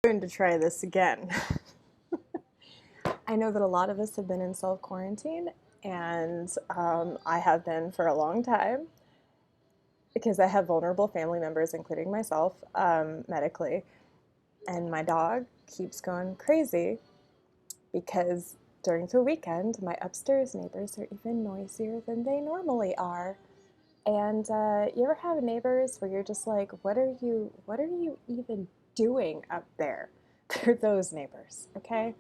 Going to try this again. I know that a lot of us have been in self-quarantine, and I have been for a long time because I have vulnerable family members, including myself, medically, and my dog keeps going crazy because during the weekend, my upstairs neighbors are even noisier than they normally are. And you ever have neighbors where you're just like, what are you even doing up there? They're those neighbors, okay?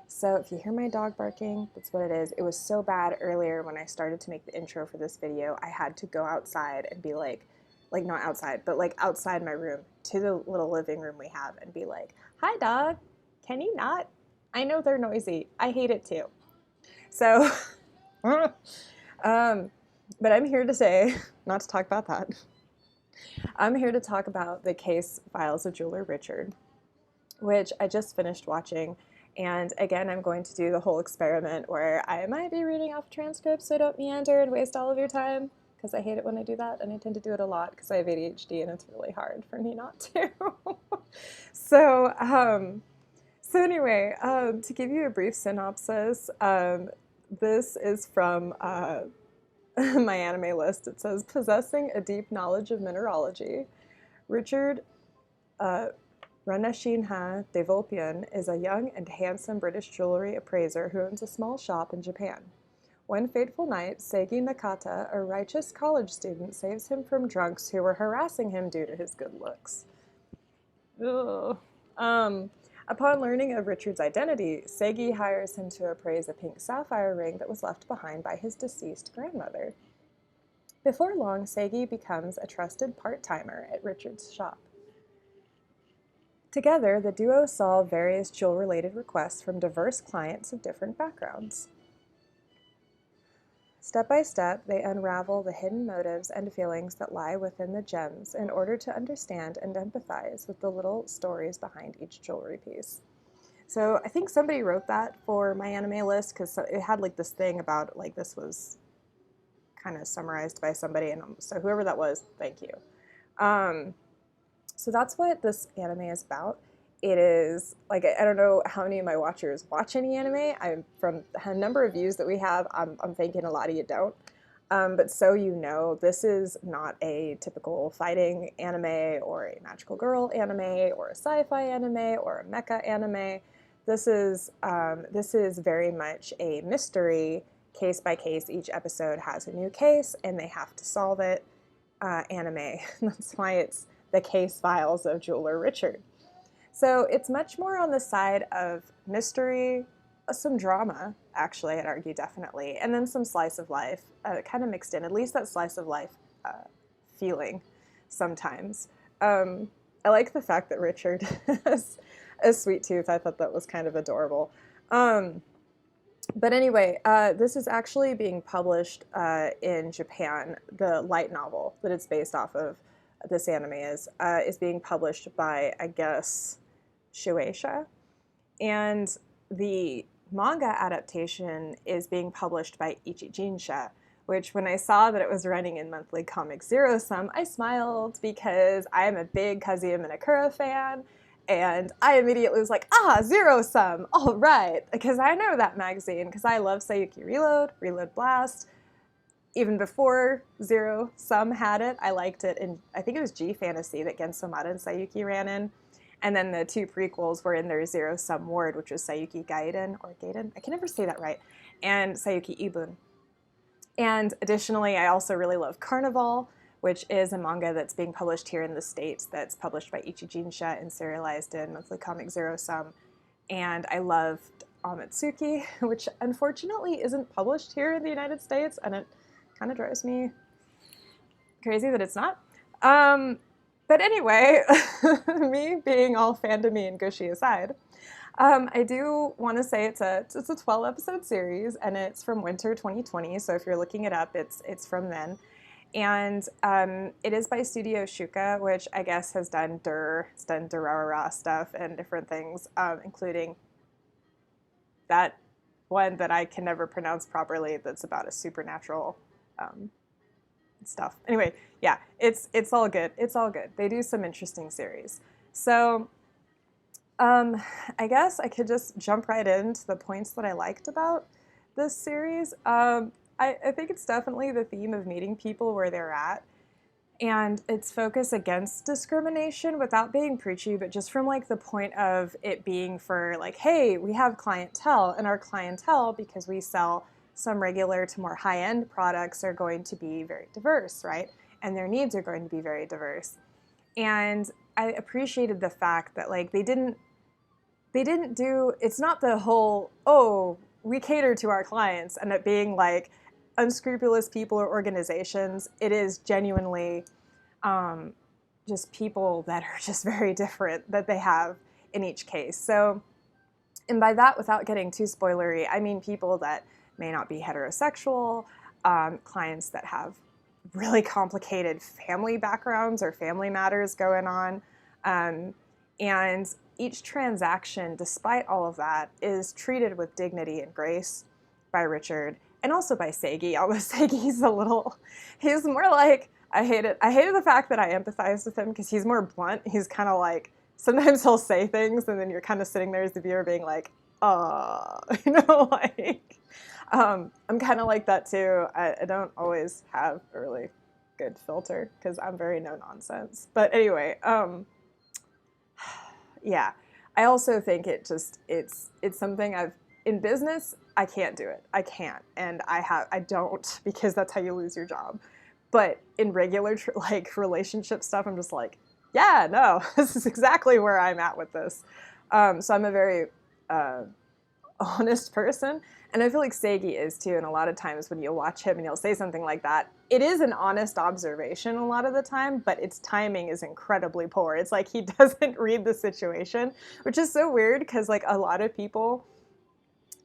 So if you hear my dog barking, that's what it is. It was so bad earlier when I started to make the intro for this video, I had to go outside and be like not outside, but like outside my room to the little living room we have and be like, hi dog, can you not? I know they're noisy. I hate it too. So, but I'm here to say, not to talk about that. I'm here to talk about the case files of Jeweler Richard, which I just finished watching. And again, I'm going to do the whole experiment where I might be reading off transcripts so I don't meander and waste all of your time, because I hate it when I do that, and I tend to do it a lot because I have ADHD and it's really hard for me not to. so, anyway, to give you a brief synopsis, this is from my anime list. It says, possessing a deep knowledge of mineralogy, Richard Richard-shi Devolpian is a young and handsome British jewelry appraiser who owns a small shop in Japan. One fateful night, Seigi Nakata, a righteous college student, saves him from drunks who were harassing him due to his good looks. Ugh. Upon learning of Richard's identity, Seigi hires him to appraise a pink sapphire ring that was left behind by his deceased grandmother. Before long, Seigi becomes a trusted part-timer at Richard's shop. Together, the duo solve various jewel-related requests from diverse clients of different backgrounds. Step by step, they unravel the hidden motives and feelings that lie within the gems in order to understand and empathize with the little stories behind each jewelry piece. So I think somebody wrote that for my anime list because it had like this thing about like this was kind of summarized by somebody, and so whoever that was, thank you. So that's what this anime is about. It is, like, I don't know how many of my watchers watch any anime. From the number of views that we have, I'm thinking a lot of you don't. But so you know, this is not a typical fighting anime or a magical girl anime or a sci-fi anime or a mecha anime. This is very much a mystery, case by case. Each episode has a new case and they have to solve it anime. That's why it's the case files of Jeweler Richard. So it's much more on the side of mystery, some drama, actually, I'd argue definitely, and then some slice of life, kind of mixed in, at least that slice of life feeling sometimes. I like the fact that Richard has a sweet tooth. I thought that was kind of adorable. But anyway, this is actually being published in Japan. The light novel that it's based off of, this anime is being published by, I guess, Shueisha, and the manga adaptation is being published by Ichijinsha, which when I saw that it was running in monthly comic Zero Sum, I smiled because I am a big Kazuya Minakura fan, and I immediately was like, Zero Sum, all right, because I know that magazine, because I love Sayuki Reload, Reload Blast. Even before Zero Sum had it, I liked it, and I think it was G Fantasy that Gensomata and Sayuki ran in. And then the two prequels were in their Zero Sum Ward, which was Sayuki Gaiden, or Gaiden, I can never say that right, and Sayuki Ibun. And additionally, I also really love Carnival, which is a manga that's being published here in the States that's published by Ichijinsha and serialized in Monthly Comic Zero Sum. And I loved Amatsuki, which unfortunately isn't published here in the United States, and it kind of drives me crazy that it's not. But anyway, me being all fandom-y and gushy aside, I do want to say it's a 12-episode series, and it's from winter 2020, so if you're looking it up, it's from then. And it is by Studio Shuka, which I guess has done Durarara stuff and different things, including that one that I can never pronounce properly that's about a supernatural stuff. Anyway, yeah, it's all good. It's all good. They do some interesting series. So I guess I could just jump right into the points that I liked about this series. I think it's definitely the theme of meeting people where they're at, and its focus against discrimination without being preachy, but just from like the point of it being for like, hey, we have clientele, and our clientele, because we sell some regular to more high-end products, are going to be very diverse, right? And their needs are going to be very diverse. And I appreciated the fact that like they didn't do, it's not the whole, oh, we cater to our clients and it being like unscrupulous people or organizations. It is genuinely um, just people that are just very different that they have in each case. So, and by that, without getting too spoilery, I mean people that may not be heterosexual, clients that have really complicated family backgrounds or family matters going on. And each transaction, despite all of that, is treated with dignity and grace by Richard and also by Seigi. Although Seigi's he's more like, I hate it. I hated the fact that I empathized with him because he's more blunt. He's kind of like, sometimes he'll say things and then you're kind of sitting there as the viewer being like, like, I'm kind of like that too. I don't always have a really good filter because I'm very no nonsense. But anyway, yeah, I also think it's something in business, I can't do it. I can't, and I don't, because that's how you lose your job. But in regular like relationship stuff, I'm just like, yeah, no, this is exactly where I'm at with this. So I'm a very honest person, and I feel like Seigi is too. And a lot of times when you watch him and he'll say something like that, it is an honest observation a lot of the time, but its timing is incredibly poor. It's like he doesn't read the situation, which is so weird because like a lot of people,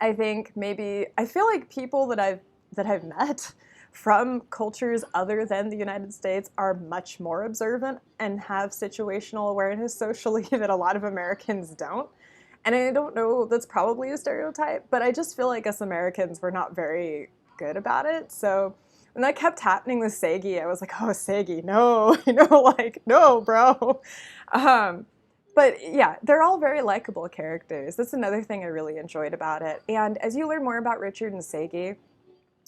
I feel like people that I've met from cultures other than the United States are much more observant and have situational awareness socially that a lot of Americans don't. And I don't know, that's probably a stereotype, but I just feel like us Americans were not very good about it. So when that kept happening with Seigi, I was like, oh, Seigi, no, like, no, bro. But yeah, they're all very likable characters. That's another thing I really enjoyed about it. And as you learn more about Richard and Seigi,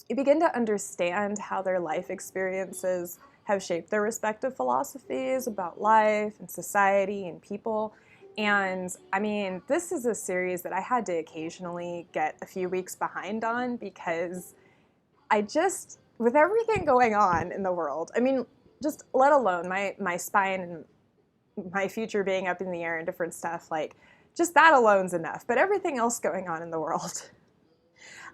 you begin to understand how their life experiences have shaped their respective philosophies about life and society and people. And I mean, this is a series that I had to occasionally get a few weeks behind on because with everything going on in the world, I mean, just let alone my spine and my future being up in the air and different stuff, like just that alone's enough. But everything else going on in the world,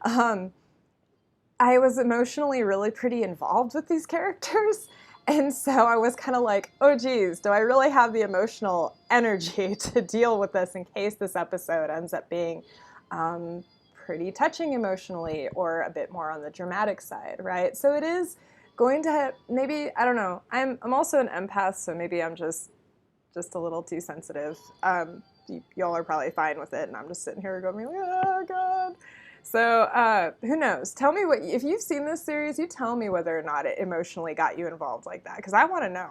I was emotionally really pretty involved with these characters. And so I was kind of like, oh geez, do I really have the emotional energy to deal with this in case this episode ends up being pretty touching emotionally or a bit more on the dramatic side, right? So it is going to have, maybe, I don't know, I'm also an empath, so maybe I'm just a little too sensitive. Y'all are probably fine with it, and I'm just sitting here going, oh god. So who knows? Tell me if you've seen this series, you tell me whether or not it emotionally got you involved like that, because I want to know.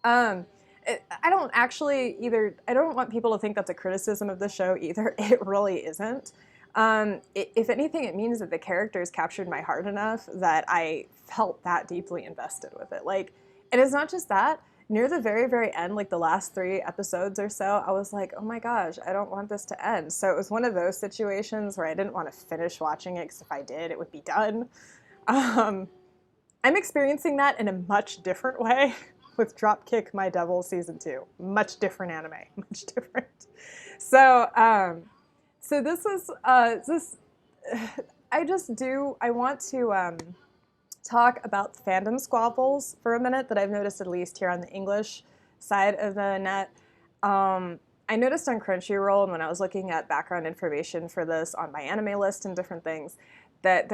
I don't want people to think that's a criticism of the show either. It really isn't. If anything, it means that the characters captured my heart enough that I felt that deeply invested with it. Like, and it's not just that. Near the very, very end, like the last 3 episodes or so, I was like, oh my gosh, I don't want this to end. So it was one of those situations where I didn't want to finish watching it because if I did, it would be done. I'm experiencing that in a much different way with Dropkick My Devil Season 2. Much different anime. Much different. So, so this is, I want to talk about fandom squabbles for a minute that I've noticed, at least here on the English side of the net. I noticed on Crunchyroll, and when I was looking at background information for this on my anime list and different things, that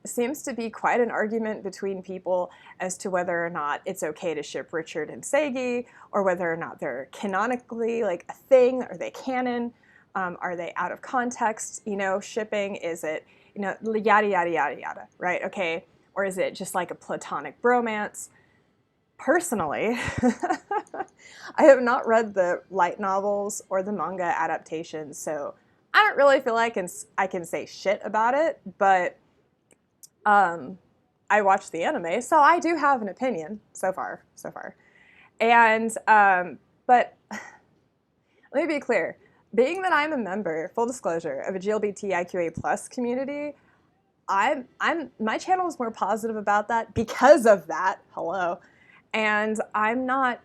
seems to be quite an argument between people as to whether or not it's okay to ship Richard and Seigi, or whether or not they're canonically like a thing. Are they canon? Are they out of context? Shipping, is it, yada, yada, yada, yada, right? Okay. Or is it just like a platonic bromance? personally, I have not read the light novels or the manga adaptations, so I don't really feel like I can say shit about it, but I watched the anime, so I do have an opinion so far. And, but let me be clear. Being that I'm a member, full disclosure, of a GLBTIQA plus community, my channel is more positive about that because of that. Hello. And I'm not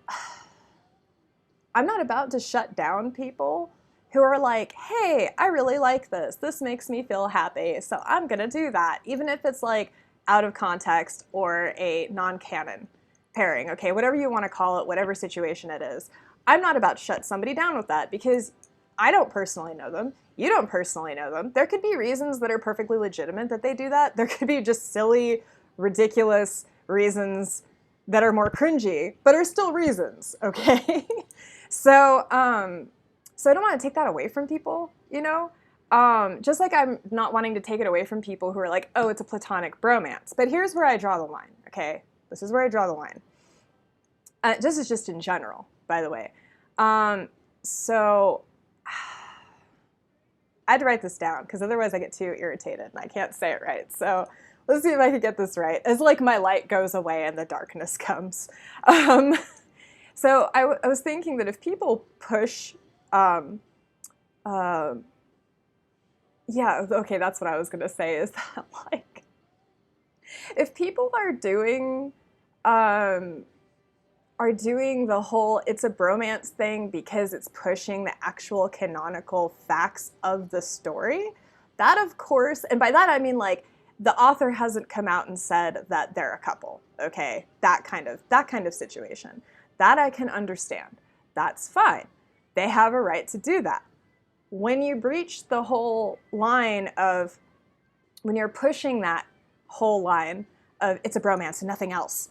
about to shut down people who are like, hey, I really like this. This makes me feel happy, so I'm gonna do that, even if it's like out of context or a non-canon pairing, okay? Whatever you want to call it, whatever situation it is. I'm not about to shut somebody down with that because I don't personally know them. You don't personally know them. There could be reasons that are perfectly legitimate that they do that. There could be just silly, ridiculous reasons that are more cringy, but are still reasons, okay? So I don't want to take that away from people, you know? Just like I'm not wanting to take it away from people who are like, oh, it's a platonic bromance. But here's where I draw the line, okay? This is where I draw the line. This is just in general, by the way. So I had to write this down because otherwise I get too irritated and I can't say it right. So let's see if I can get this right. As like my light goes away and the darkness comes. So I was thinking that if people push, yeah, okay, that's what I was gonna say, is that like, if people are doing the whole it's a bromance thing because it's pushing the actual canonical facts of the story, that of course, and by that I mean like the author hasn't come out and said that they're a couple, okay? That kind of situation. That I can understand. That's fine. They have a right to do that. When you breach the whole line of, when you're pushing that whole line of it's a bromance and nothing else,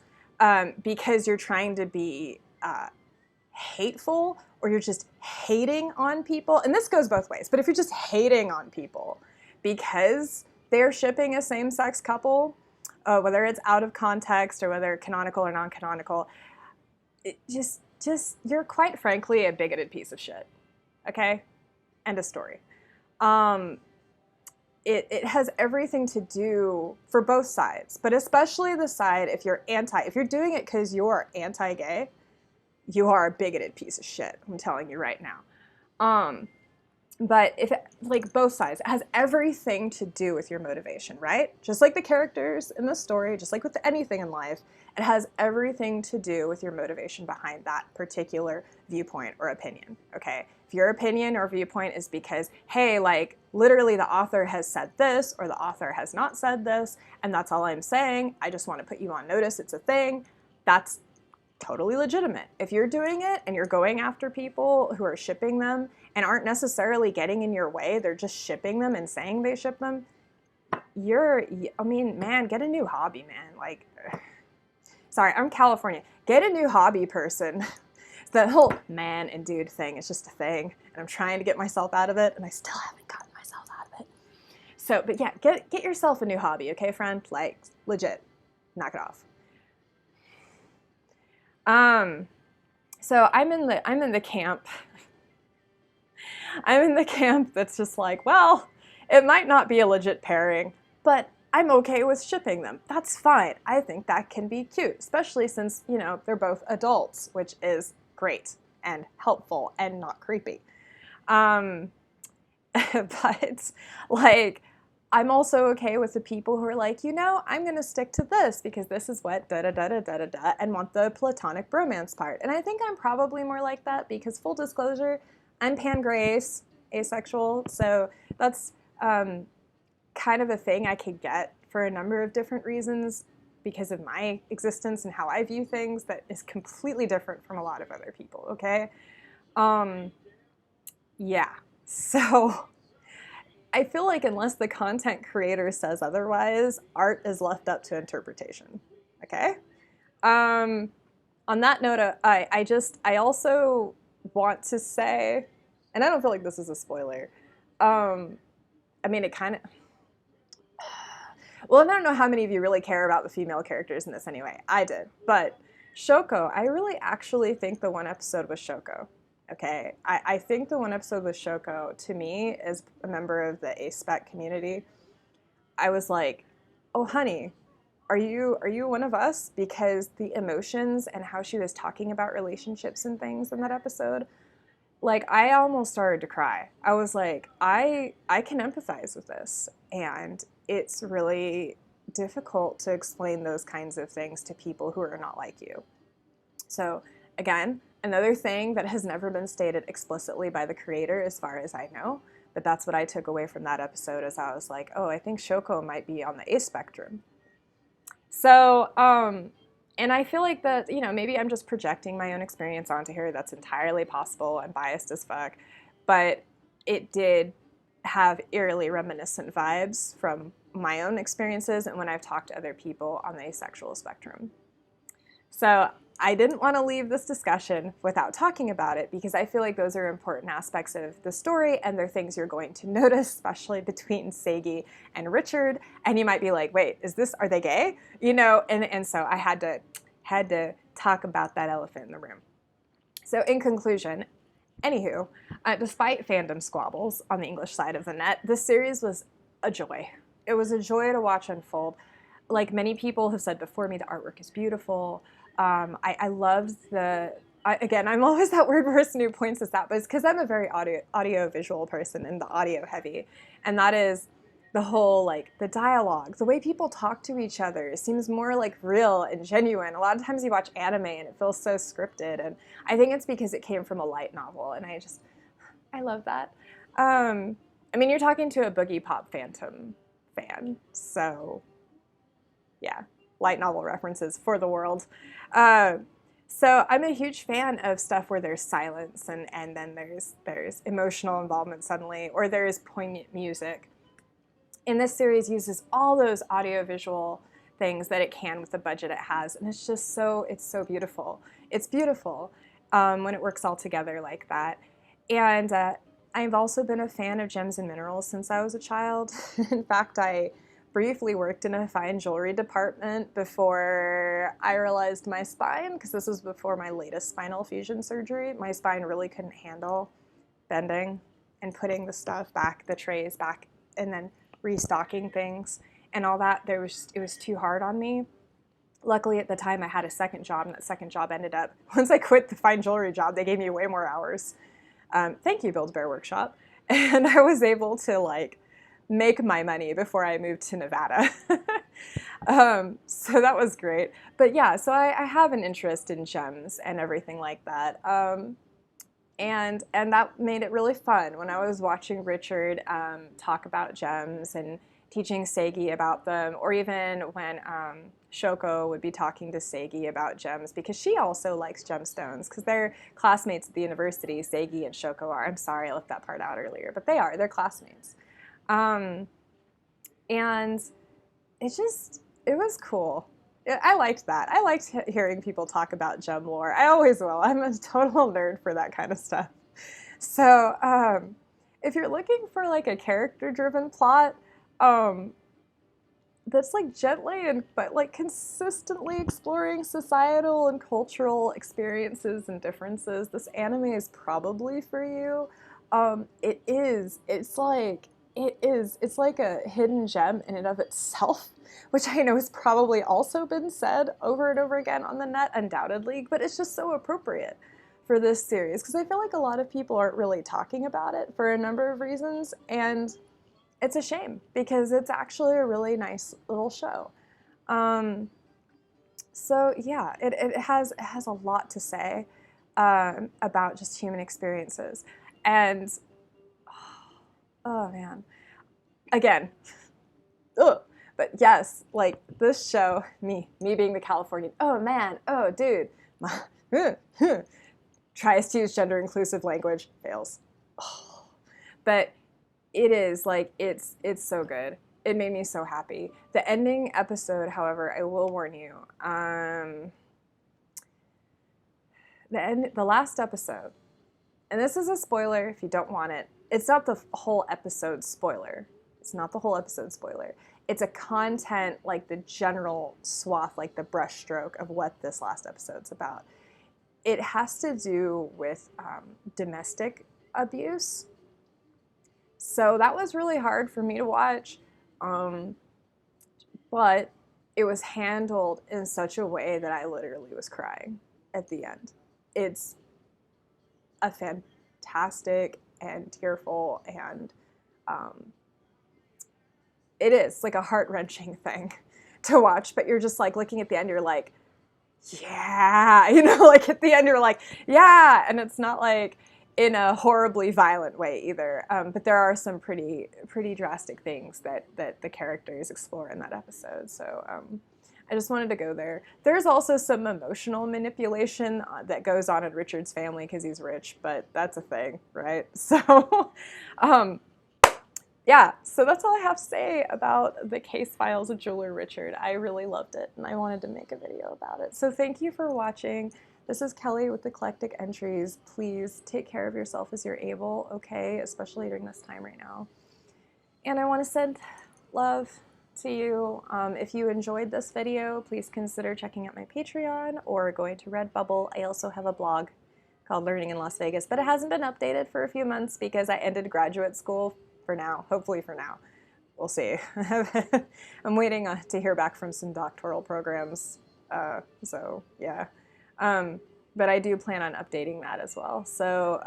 because you're trying to be hateful, or you're just hating on people, and this goes both ways, but if you're just hating on people because they're shipping a same-sex couple, whether it's out of context or whether canonical or non-canonical, it just you're quite frankly a bigoted piece of shit, okay? End of story. It has everything to do for both sides, but especially the side if you're doing it because you're anti-gay, you are a bigoted piece of shit. I'm telling you right now. But if it, like both sides, it has everything to do with your motivation, right? Just like the characters in the story, just like with anything in life, it has everything to do with your motivation behind that particular viewpoint or opinion, okay? If your opinion or viewpoint is because, hey, like literally the author has said this or the author has not said this, and that's all I'm saying, I just want to put you on notice, it's a thing, that's totally legitimate. If you're doing it and you're going after people who are shipping them and aren't necessarily getting in your way, they're just shipping them and saying they ship them, man, get a new hobby, man. Like, sorry, I'm California. Get a new hobby, person. That whole man and dude thing is just a thing, and I'm trying to get myself out of it, and I still haven't gotten myself out of it. So, but yeah, get yourself a new hobby, okay, friend? Like, legit, knock it off. So I'm in the camp. I'm in the camp that's just like, well, it might not be a legit pairing, but I'm okay with shipping them. That's fine. I think that can be cute, especially since, you know, they're both adults, which is great and helpful and not creepy. But like, I'm also okay with the people who are like, you know, I'm going to stick to this because this is what da-da-da-da-da-da-da, and want the platonic bromance part. And I think I'm probably more like that because, full disclosure, I'm pan-grace, asexual, so that's kind of a thing I could get for a number of different reasons because of my existence and how I view things that is completely different from a lot of other people, okay? Yeah, so I feel like unless the content creator says otherwise, art is left up to interpretation, okay? On that note, I also want to say, and I don't feel like this is a spoiler, I mean, it kind of, well, I don't know how many of you really care about the female characters in this anyway. I did, but Shoko, I really actually think the one episode was Shoko. Okay, I think the one episode with Shoko, to me, as a member of the A-Spec community, I was like, oh, honey, are you one of us? Because the emotions and how she was talking about relationships and things in that episode, like I almost started to cry. I was like, I can empathize with this, and it's really difficult to explain those kinds of things to people who are not like you. So again, another thing that has never been stated explicitly by the creator as far as I know, but that's what I took away from that episode as I was like, oh, I think Shoko might be on the A spectrum. So, and I feel like that, maybe I'm just projecting my own experience onto her. That's entirely possible. I'm biased as fuck. But it did have eerily reminiscent vibes from my own experiences and when I've talked to other people on the asexual spectrum. So I didn't want to leave this discussion without talking about it because I feel like those are important aspects of the story and they're things you're going to notice, especially between Seigi and Richard. And you might be like, wait, are they gay? And so I had to talk about that elephant in the room. So in conclusion, anywho, despite fandom squabbles on the English side of the net, this series was a joy. It was a joy to watch unfold. Like many people have said before me, the artwork is beautiful. I loved again, I'm always that weird person who points this out, but it's because I'm a very audio visual person and the audio heavy. And that is the whole, like, the dialogue, the way people talk to each other seems more like real and genuine. A lot of times you watch anime and it feels so scripted. And I think it's because it came from a light novel. And I love that. I mean, you're talking to a Boogie Pop Phantom fan. So yeah, light novel references for the world. So I'm a huge fan of stuff where there's silence and then there's emotional involvement suddenly, or there's poignant music. And this series uses all those audiovisual things that it can with the budget it has, and it's so beautiful. It's beautiful when it works all together like that. And I've also been a fan of gems and minerals since I was a child. In fact, I briefly worked in a fine jewelry department before I realized my spine, because this was before my latest spinal fusion surgery. My spine really couldn't handle bending and putting the stuff back, the trays back, and then restocking things and all that. It was too hard on me. Luckily at the time I had a second job, and that second job ended up, once I quit the fine jewelry job, they gave me way more hours. Thank you, Build-A-Bear Workshop. And I was able to make my money before I moved to Nevada. So that was great. But yeah, so I have an interest in gems and everything like that. And that made it really fun when I was watching Richard talk about gems and teaching Seigi about them, or even when Shoko would be talking to Seigi about gems, because she also likes gemstones, because they're classmates at the university, Seigi and Shoko are. I'm sorry I left that part out earlier, but they're classmates. And it was cool. I liked that. I liked hearing people talk about gem lore. I always will. I'm a total nerd for that kind of stuff. So if you're looking for a character-driven plot that's gently but consistently exploring societal and cultural experiences and differences, this anime is probably for you. It is. It's like a hidden gem in and of itself, which I know has probably also been said over and over again on the net, undoubtedly, but it's just so appropriate for this series, because I feel like a lot of people aren't really talking about it for a number of reasons, and it's a shame, because it's actually a really nice little show. So yeah, it has a lot to say about just human experiences. And oh man, again, ugh. But yes, this show, me being the Californian, oh man, oh dude, tries to use gender inclusive language, fails. Oh. But it is it's so good. It made me so happy. The ending episode, however, I will warn you, the last episode, and this is a spoiler if you don't want it. It's not the whole episode spoiler. It's not the whole episode spoiler. it's a content, like the general swath, like the brushstroke of what this last episode's about. It has to do with domestic abuse. So that was really hard for me to watch, but it was handled in such a way that I literally was crying at the end. It's a fantastic and tearful, and it is like a heart-wrenching thing to watch, but you're just like looking at the end, you're like, yeah, you know, like at the end you're like, yeah, and it's not like in a horribly violent way either, but there are some pretty drastic things that the characters explore in that episode, so I just wanted to go there. There's also some emotional manipulation that goes on in Richard's family because he's rich, but that's a thing, right? So yeah, so that's all I have to say about the case files of Jeweler Richard. I really loved it, and I wanted to make a video about it. So thank you for watching. This is Kelly with Eclectic Entries. Please take care of yourself as you're able, okay? Especially during this time right now. And I want to send love to you. If you enjoyed this video, please consider checking out my Patreon or going to Redbubble. I also have a blog called Learning in Las Vegas, but it hasn't been updated for a few months because I ended graduate school for now, hopefully for now. We'll see. I'm waiting to hear back from some doctoral programs, so yeah. But I do plan on updating that as well. So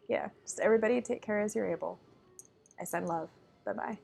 yeah, just everybody take care as you're able. I send love. Bye-bye.